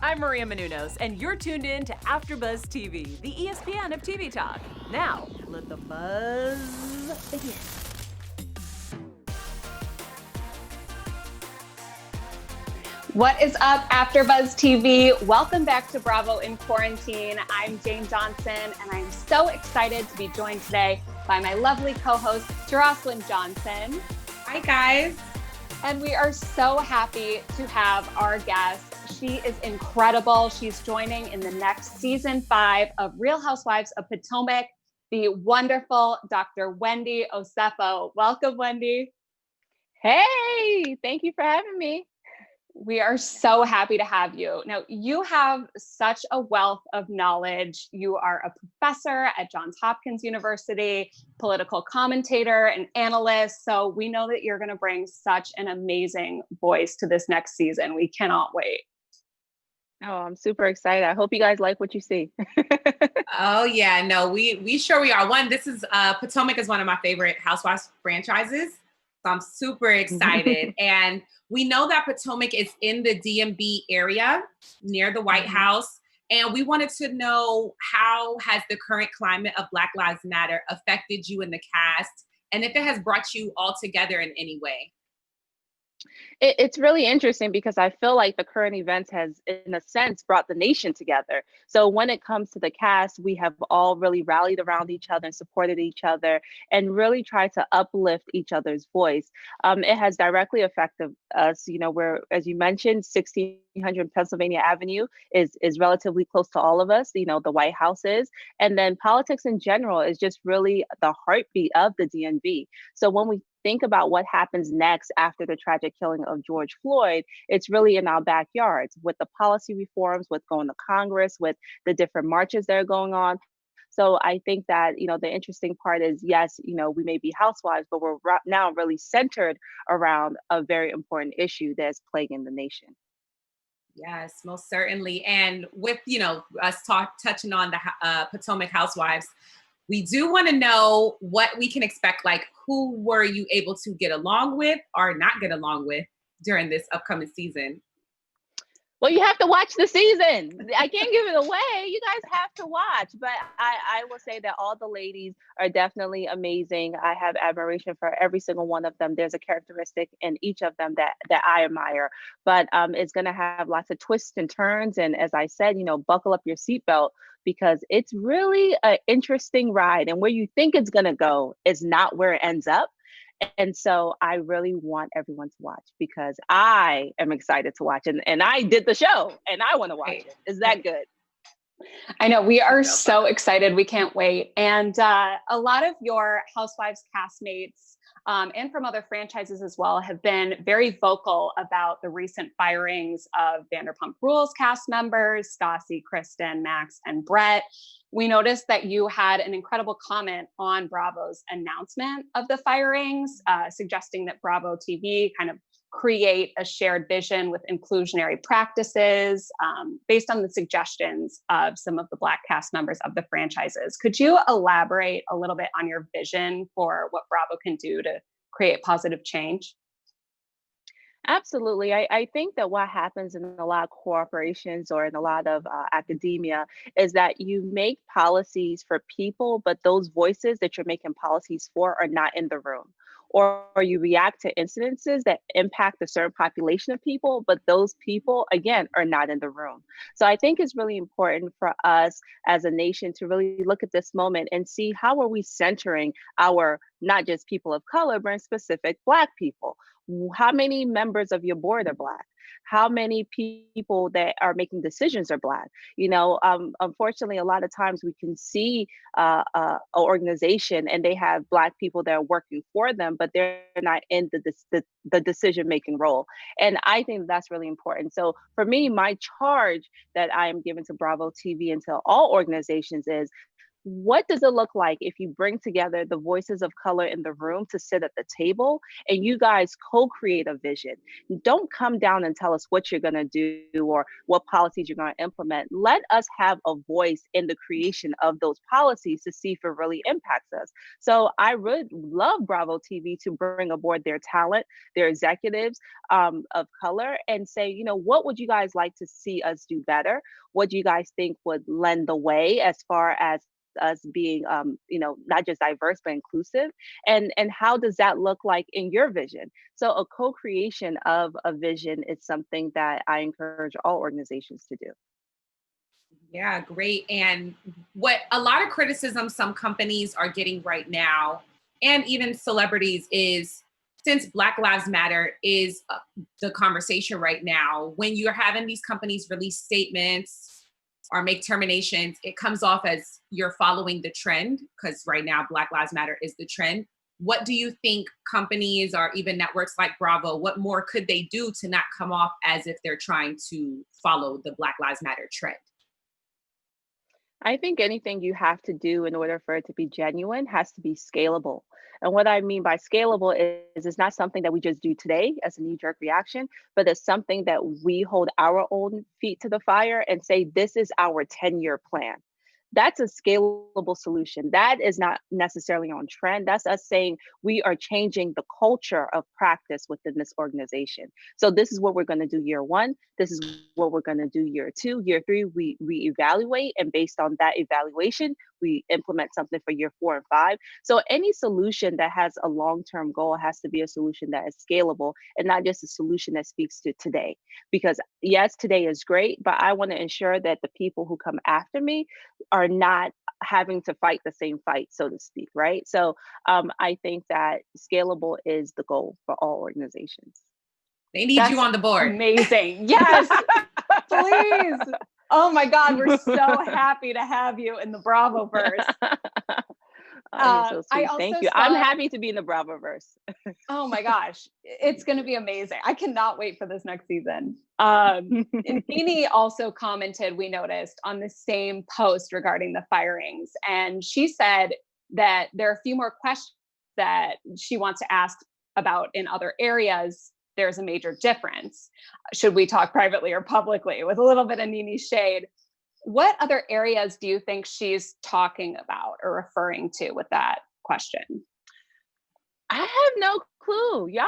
I'm Maria Menounos, and you're tuned in to AfterBuzz TV, the ESPN of TV talk. Now, let the buzz begin. What is up, AfterBuzz TV? Welcome back to Bravo in Quarantine. I'm Jane Johnson, and I'm so excited to be joined today by my lovely co-host, Jocelyn Johnson. Hi, guys. And we are so happy to have our guest. She is incredible. She's joining in the next season 5 of Real Housewives of Potomac, the wonderful Dr. Wendy Osefo. Welcome, Wendy. Hey, thank you for having me. We are so happy to have you. Now, you have such a wealth of knowledge. You are a professor at Johns Hopkins University, political commentator, and analyst. So we know that you're going to bring such an amazing voice to this next season. We cannot wait. Oh, I'm super excited. I hope you guys like what you see. Oh yeah, no, we sure we are. This is Potomac is one of my favorite Housewives franchises. So I'm super excited. And we know that Potomac is in the DMV area near the White House. And we wanted to know, how has the current climate of Black Lives Matter affected you in the cast? And if it has brought you all together in any way? It's really interesting because I feel like the current events has, in a sense, brought the nation together. So when it comes to the cast, we have all really rallied around each other and supported each other and really tried to uplift each other's voice. It has directly affected us. You know, where, as you mentioned, 1600 Pennsylvania Avenue is relatively close to all of us. You know, the White House is. And then politics in general is just really the heartbeat of the DMV. So when we think about what happens next after the tragic killing of George Floyd, it's really in our backyards with the policy reforms, with going to Congress, with the different marches that are going on. So I think that, you know, the interesting part is, yes, you know, we may be housewives, but we're now really centered around a very important issue that's plaguing the nation. Yes, most certainly. And with, you know, us touching on the Potomac Housewives, we do want to know what we can expect. Like, who were you able to get along with or not get along with during this upcoming season? Well, you have to watch the season. I can't give it away. You guys have to watch. But I will say that all the ladies are definitely amazing. I have admiration for every single one of them. There's a characteristic in each of them that I admire. But it's going to have lots of twists and turns. And as I said, you know, buckle up your seatbelt, because it's really an interesting ride. And where you think it's going to go is not where it ends up. And so I really want everyone to watch because I am excited to watch. And I did the show and I want to watch it. Is that good? I know, we are so excited. We can't wait. And a lot of your Housewives castmates and from other franchises as well have been very vocal about the recent firings of Vanderpump Rules cast members, Stassi, Kristen, Max, and Brett. We noticed that you had an incredible comment on Bravo's announcement of the firings, suggesting that Bravo TV kind of create a shared vision with inclusionary practices based on the suggestions of some of the Black cast members of the franchises. Could you elaborate a little bit on your vision for what Bravo can do to create positive change? Absolutely. I think that what happens in a lot of corporations or in a lot of academia is that you make policies for people, but those voices that you're making policies for are not in the room. Or you react to incidences that impact a certain population of people, but those people, again, are not in the room. So I think it's really important for us as a nation to really look at this moment and see, how are we centering our, not just people of color, but in specific Black people? How many members of your board are Black? How many people that are making decisions are Black? You know, unfortunately, a lot of times we can see an organization and they have Black people that are working for them, but they're not in the decision-making role. And I think that's really important. So for me, my charge that I am giving to Bravo TV and to all organizations is, what does it look like if you bring together the voices of color in the room to sit at the table and you guys co-create a vision? Don't come down and tell us what you're going to do or what policies you're going to implement. Let us have a voice in the creation of those policies to see if it really impacts us. So I would love Bravo TV to bring aboard their talent, their executives of color, and say, you know, what would you guys like to see us do better? What do you guys think would lend the way as far as us being, you know, not just diverse but inclusive, and how does that look like in your vision? So a co-creation of a vision is something that I encourage all organizations to do. Yeah, great. And what a lot of criticism some companies are getting right now, and even celebrities, is since Black Lives Matter is the conversation right now, when you're having these companies release statements or make terminations, it comes off as you're following the trend, because right now Black Lives Matter is the trend. What do you think companies or even networks like Bravo, what more could they do to not come off as if they're trying to follow the Black Lives Matter trend? I think anything you have to do in order for it to be genuine has to be scalable. And what I mean by scalable is it's not something that we just do today as a knee-jerk reaction, but it's something that we hold our own feet to the fire and say, this is our 10-year plan. That's a scalable solution. That is not necessarily on trend. That's us saying we are changing the culture of practice within this organization. So this is what we're going to do year one. This is what we're going to do year two. Year three, we evaluate. And based on that evaluation, we implement something for year 4 and 5. So any solution that has a long-term goal has to be a solution that is scalable and not just a solution that speaks to today. Because yes, today is great, but I want to ensure that the people who come after me are not having to fight the same fight, so to speak, right? So I think that scalable is the goal for all organizations. They need you on the board. Amazing. Yes, please. Oh my God, we're so happy to have you in the Bravo-verse. Oh, you're so sweet. I Thank also you. I'm saw- happy to be in the Bravo-verse. Oh my gosh, it's going to be amazing. I cannot wait for this next season. And NeNe also commented, we noticed, on the same post regarding the firings. And she said that there are a few more questions that she wants to ask about in other areas. There's a major difference. Should we talk privately or publicly? With a little bit of NeNe shade. What other areas do you think she's talking about or referring to with that question? I have no clue. Y'all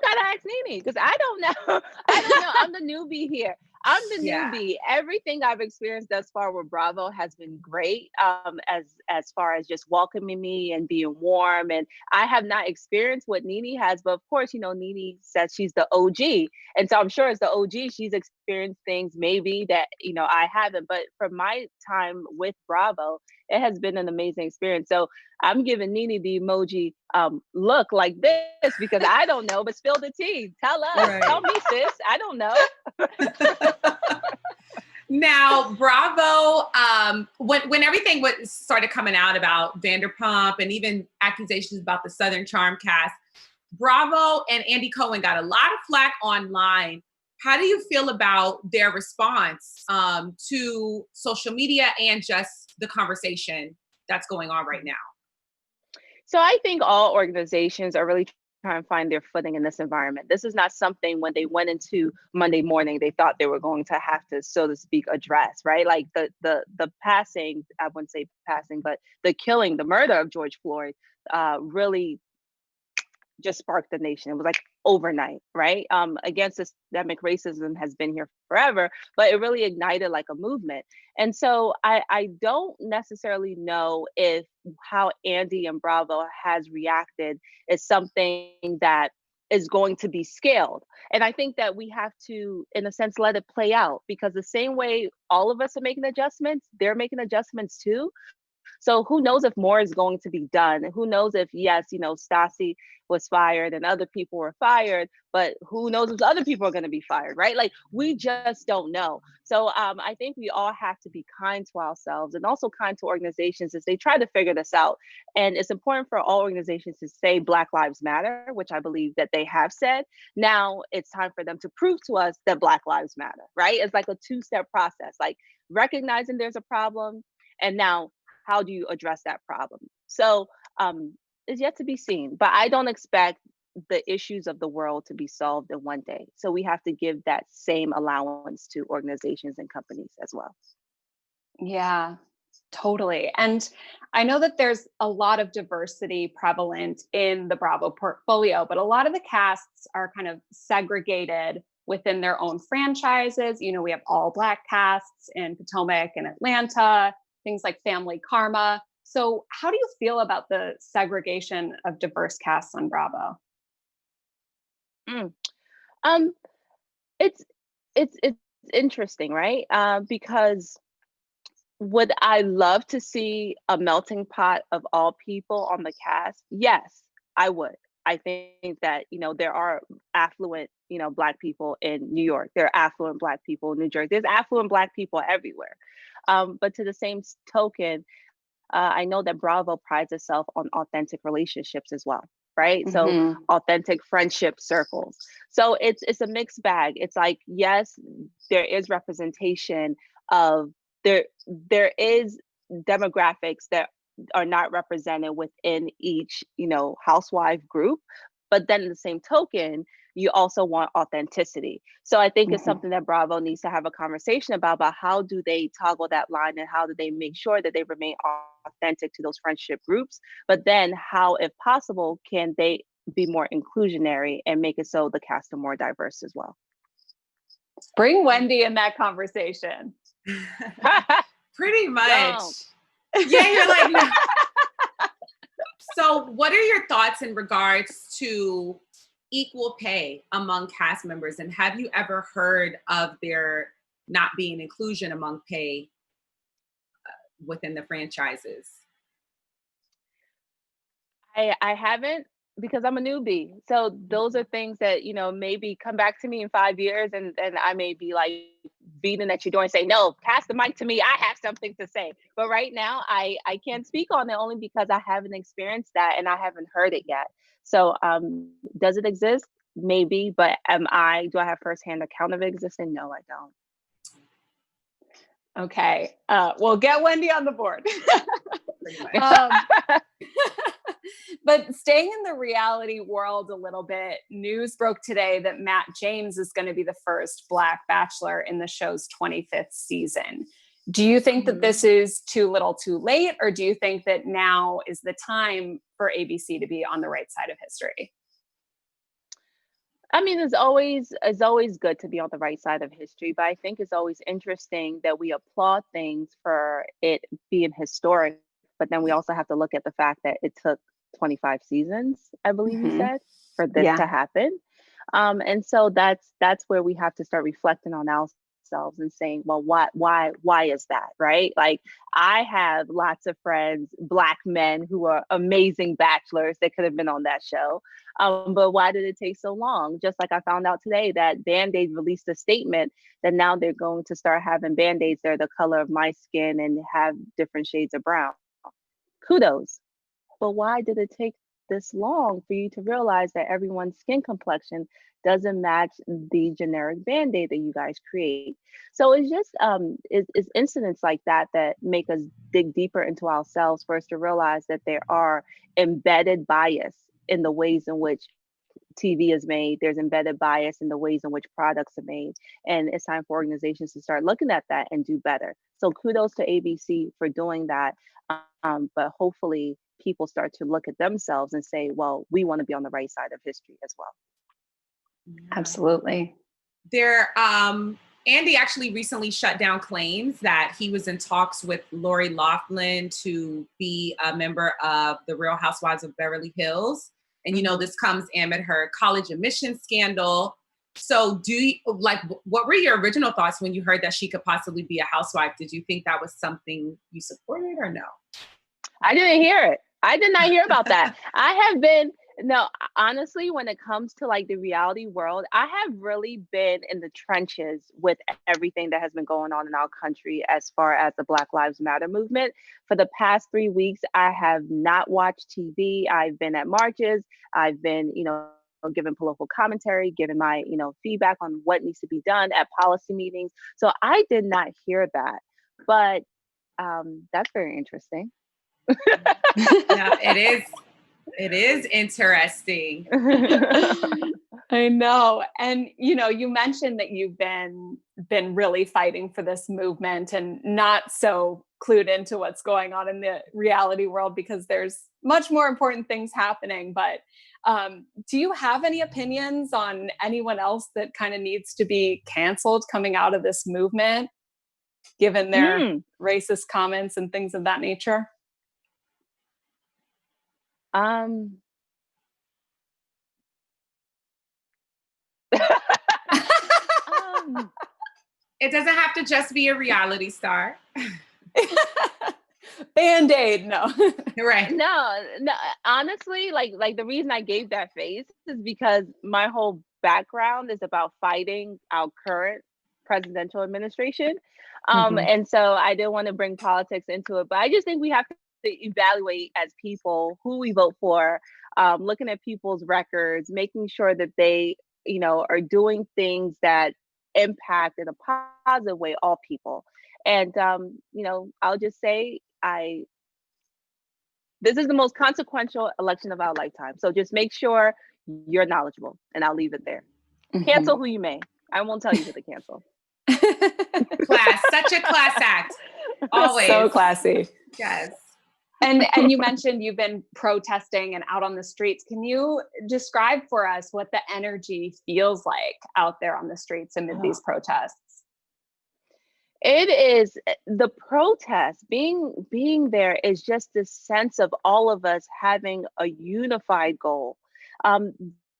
gotta ask NeNe because I don't know. I don't know. I'm the newbie here. I'm the Yeah. newbie. Everything I've experienced thus far with Bravo has been great. As far as just welcoming me and being warm, and I have not experienced what NeNe has, but of course, you know, NeNe says she's the OG, and so I'm sure as the OG, she's experienced things maybe that you know I haven't. But from my time with Bravo, it has been an amazing experience. So I'm giving NeNe the emoji look like this because I don't know, but spill the tea. Tell us. Right. Tell me, sis. I don't know. Now, Bravo, when everything started coming out about Vanderpump and even accusations about the Southern Charm cast, Bravo and Andy Cohen got a lot of flack online. How do you feel about their response to social media and just the conversation that's going on right now? So I think all organizations are really trying to find their footing in this environment. This is not something when they went into Monday morning, they thought they were going to have to, so to speak, address, right? Like the passing, I wouldn't say passing, but the killing, the murder of George Floyd really just sparked the nation. It was like overnight, right? Against systemic racism has been here forever, but it really ignited like a movement. And so I don't necessarily know if how Andy and Bravo has reacted is something that is going to be scaled. And I think that we have to, in a sense, let it play out because the same way all of us are making adjustments, they're making adjustments too. So who knows if more is going to be done? Who knows if, yes, you know, Stassi was fired and other people were fired, but who knows if other people are going to be fired, right? Like we just don't know. So I think we all have to be kind to ourselves and also kind to organizations as they try to figure this out. And it's important for all organizations to say Black Lives Matter, which I believe that they have said. Now it's time for them to prove to us that Black Lives Matter, right? It's like a 2-step process, like recognizing there's a problem and now how do you address that problem? So it's yet to be seen, but I don't expect the issues of the world to be solved in one day. So we have to give that same allowance to organizations and companies as well. Yeah, totally. And I know that there's a lot of diversity prevalent in the Bravo portfolio, but a lot of the casts are kind of segregated within their own franchises. You know, we have all Black casts in Potomac and Atlanta, things like Family Karma. So how do you feel about the segregation of diverse casts on Bravo? Mm. It's it's interesting, right? Because would I love to see a melting pot of all people on the cast? Yes, I would. I think that, there are affluent, Black people in New York. There are affluent Black people in New Jersey. There's affluent Black people everywhere. But to the same token, I know that Bravo prides itself on authentic relationships as well, right? So authentic friendship circles. So it's a mixed bag. It's like, yes, there is representation of there is demographics that are not represented within each, housewife group. But then in the same token, you also want authenticity. So I think it's something that Bravo needs to have a conversation about how do they toggle that line and how do they make sure that they remain authentic to those friendship groups? But then how, if possible, can they be more inclusionary and make it so the cast are more diverse as well? Bring Wendy in that conversation. Pretty much. Yeah, you're like, no. So what are your thoughts in regards to equal pay among cast members? And have you ever heard of there not being inclusion among pay within the franchises? I haven't, because I'm a newbie. So those are things that, maybe come back to me in 5 years and I may be like beating at your door and say, no, pass the mic to me. I have something to say. But right now I can't speak on it only because I haven't experienced that and I haven't heard it yet. So does it exist? Maybe, but do I have firsthand account of it existing? No, I don't. Okay. Well, get Wendy on the board. But staying in the reality world a little bit, news broke today that Matt James is going to be the first Black Bachelor in the show's 25th season. Do you think that this is too little too late, or do you think that now is the time for ABC to be on the right side of history? I mean, it's always good to be on the right side of history, but I think it's always interesting that we applaud things for it being historic, but then we also have to look at the fact that it took 25 seasons, I believe you said, for this to happen. And so that's where we have to start reflecting on ourselves and saying, well, why is that, right? Like, I have lots of friends, Black men who are amazing bachelors that could have been on that show. But why did it take so long? Just like I found out today that Band-Aid released a statement that now they're going to start having Band-Aids that are the color of my skin and have different shades of brown. Kudos. But why did it take this long for you to realize that everyone's skin complexion doesn't match the generic Band-Aid that you guys create? So it's just it's incidents like that make us dig deeper into ourselves first to realize that there are embedded bias in the ways in which TV is made. There's embedded bias in the ways in which products are made. And it's time for organizations to start looking at that and do better. So kudos to ABC for doing that. But hopefully people start to look at themselves and say, well, we want to be on the right side of history as well. Absolutely. Andy actually recently shut down claims that he was in talks with Lori Loughlin to be a member of the Real Housewives of Beverly Hills. And, this comes amid her college admissions scandal. So what were your original thoughts when you heard that she could possibly be a housewife? Did you think that was something you supported or no? I didn't hear it. I did not hear about that. Honestly, when it comes to like the reality world, I have really been in the trenches with everything that has been going on in our country as far as the Black Lives Matter movement. For the past 3 weeks, I have not watched TV. I've been at marches. I've been, giving political commentary, giving my, feedback on what needs to be done at policy meetings. So I did not hear that, but that's very interesting. Yeah, it is. It is interesting. I know. And you mentioned that you've been really fighting for this movement and not so clued into what's going on in the reality world because there's much more important things happening. But do you have any opinions on anyone else that kind of needs to be canceled coming out of this movement, given their racist comments and things of that nature? It doesn't have to just be a reality star. Band-Aid, no. Right. No, honestly, like the reason I gave that face is because my whole background is about fighting our current presidential administration. And so I didn't want to bring politics into it, but I just think we have to evaluate as people who we vote for, looking at people's records, making sure that they, are doing things that impact in a positive way all people. And I'll just say this is the most consequential election of our lifetime. So just make sure you're knowledgeable, and I'll leave it there. Cancel who you may. I won't tell you who to cancel. Class, such a class act. Always. So classy. Yes. And you mentioned you've been protesting and out on the streets. Can you describe for us what the energy feels like out there on the streets amid these protests? It is the protest being there is just this sense of all of us having a unified goal.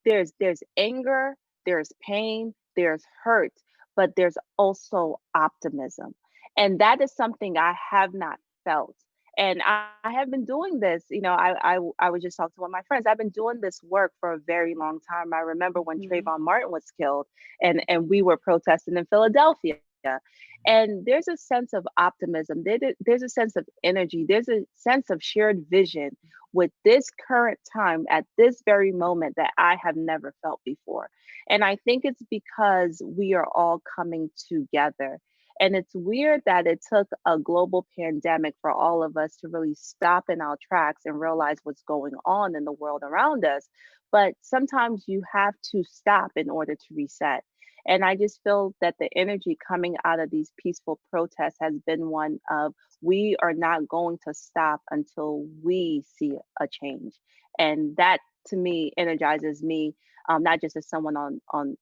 There's anger, there's pain, there's hurt, but there's also optimism. And that is something I have not felt. And I have been doing this, I was just talking to one of my friends. I've been doing this work for a very long time. I remember when Trayvon Martin was killed and we were protesting in Philadelphia. And there's a sense of optimism. There's a sense of energy. There's a sense of shared vision with this current time at this very moment that I have never felt before. And I think it's because we are all coming together. And it's weird that it took a global pandemic for all of us to really stop in our tracks and realize what's going on in the world around us. But sometimes you have to stop in order to reset. And I just feel that the energy coming out of these peaceful protests has been one of, we are not going to stop until we see a change. And that to me energizes me, not just as someone on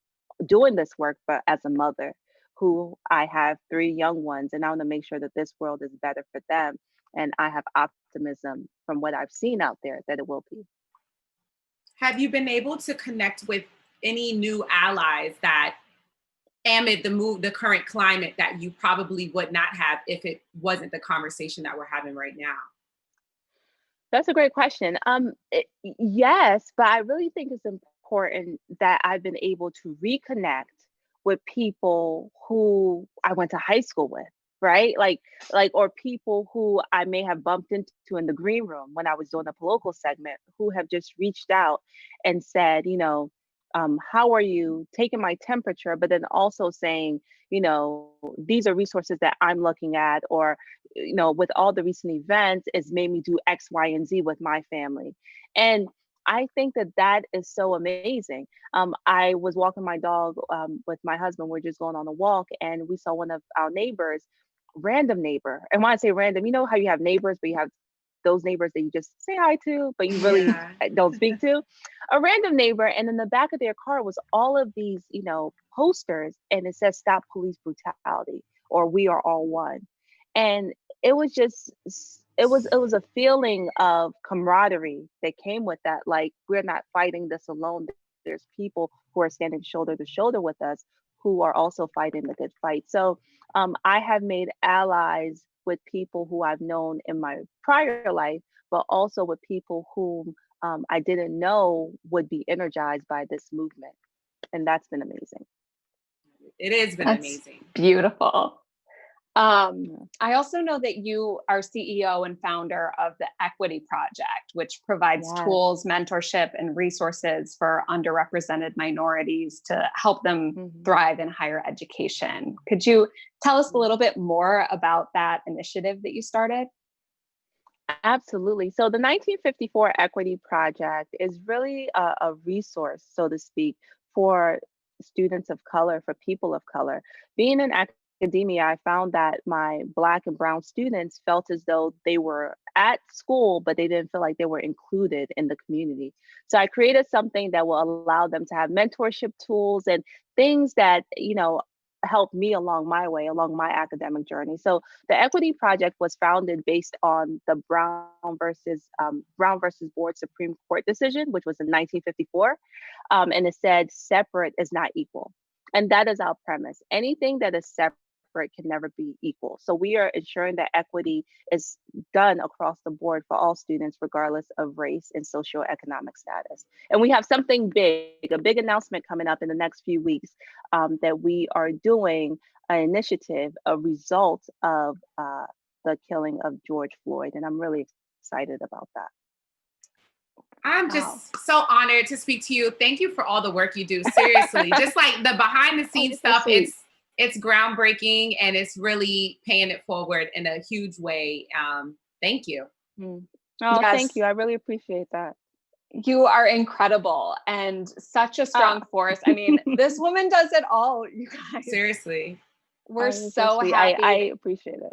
doing this work, but as a mother who I have 3 young ones, and I want to make sure that this world is better for them. And I have optimism from what I've seen out there that it will be. Have you been able to connect with any new allies that amid the current climate that you probably would not have if it wasn't the conversation that we're having right now? That's a great question. Yes, but I really think it's important that I've been able to reconnect with people who I went to high school with, right? Like, or people who I may have bumped into in the green room when I was doing the political segment, who have just reached out and said, how are you, taking my temperature, but then also saying, these are resources that I'm looking at, or, with all the recent events, it's made me do X, Y, and Z with my family. And I think that is so amazing. I was walking my dog with my husband. We're just going on a walk, and we saw one of our neighbors, random neighbor. And when I say random, you know how you have neighbors, but you have those neighbors that you just say hi to, but you really don't speak to. A random neighbor, and in the back of their car was all of these, posters, and it says "Stop Police Brutality" or "We Are All One." And it was just, it was a feeling of camaraderie that came with that. Like, we're not fighting this alone. There's people who are standing shoulder to shoulder with us who are also fighting the good fight. So I have made allies with people who I've known in my prior life, but also with people whom I didn't know would be energized by this movement. And that's been amazing. It has been amazing. Beautiful. I also know that you are CEO and founder of the Equity Project, which provides tools, mentorship, and resources for underrepresented minorities to help them thrive in higher education. Could you tell us a little bit more about that initiative that you started? Absolutely. So the 1954 Equity Project is really a resource, so to speak, for students of color, for people of color. Being in academia, I found that my Black and Brown students felt as though they were at school, but they didn't feel like they were included in the community. So I created something that will allow them to have mentorship tools and things that, help me along my way, along my academic journey. So the Equity Project was founded based on the Brown versus Board Supreme Court decision, which was in 1954, and it said separate is not equal, and that is our premise. Anything that is separate can never be equal. So we are ensuring that equity is done across the board for all students, regardless of race and socioeconomic status. And we have something big, a big announcement coming up in the next few weeks, that we are doing an initiative, a result of the killing of George Floyd. And I'm really excited about that. I'm just so honored to speak to you. Thank you for all the work you do. Seriously, just like the behind the scenes stuff, it's groundbreaking and it's really paying it forward in a huge way. Thank you. Oh, yes. Thank you. I really appreciate that. You are incredible and such a strong force. I mean, this woman does it all, you guys. Seriously. We're so happy. I appreciate it.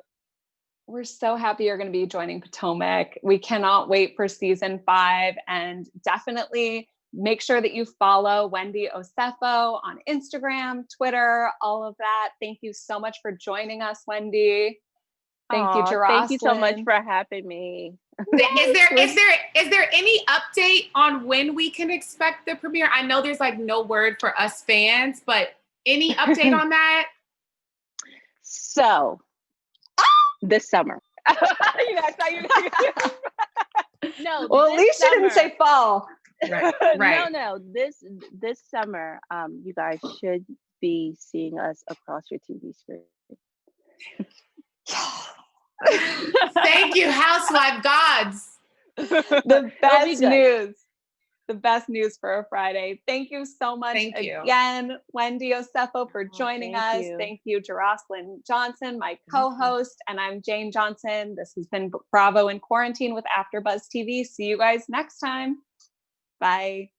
We're so happy you're going to be joining Potomac. We cannot wait for season 5, and definitely make sure that you follow Wendy Osefo on Instagram, Twitter, all of that. Thank you so much for joining us, Wendy. Thank you, Jocelyn. Thank you so much for having me. Is there any update on when we can expect the premiere? I know there's like no word for us fans, but any update on that? So, this summer. No. Well, at least you didn't say fall. Right. No. This summer, you guys should be seeing us across your TV screen. Thank you, housewife gods. The best news. The best news for a Friday. Thank you so much again, Wendy Osefo, for joining us. Thank you, Jocelyn Johnson, my co-host, and I'm Jane Johnson. This has been Bravo in Quarantine with AfterBuzz TV. See you guys next time. Bye.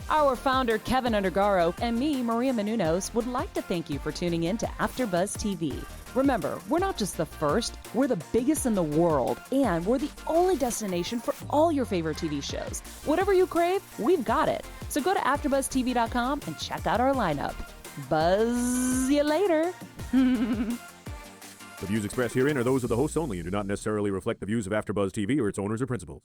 Our founder, Kevin Undergaro, and me, Maria Menounos, would like to thank you for tuning in to AfterBuzz TV. Remember, we're not just the first, we're the biggest in the world, and we're the only destination for all your favorite TV shows. Whatever you crave, we've got it. So go to AfterBuzzTV.com and check out our lineup. Buzz you later. The views expressed herein are those of the hosts only and do not necessarily reflect the views of AfterBuzz TV or its owners or principals.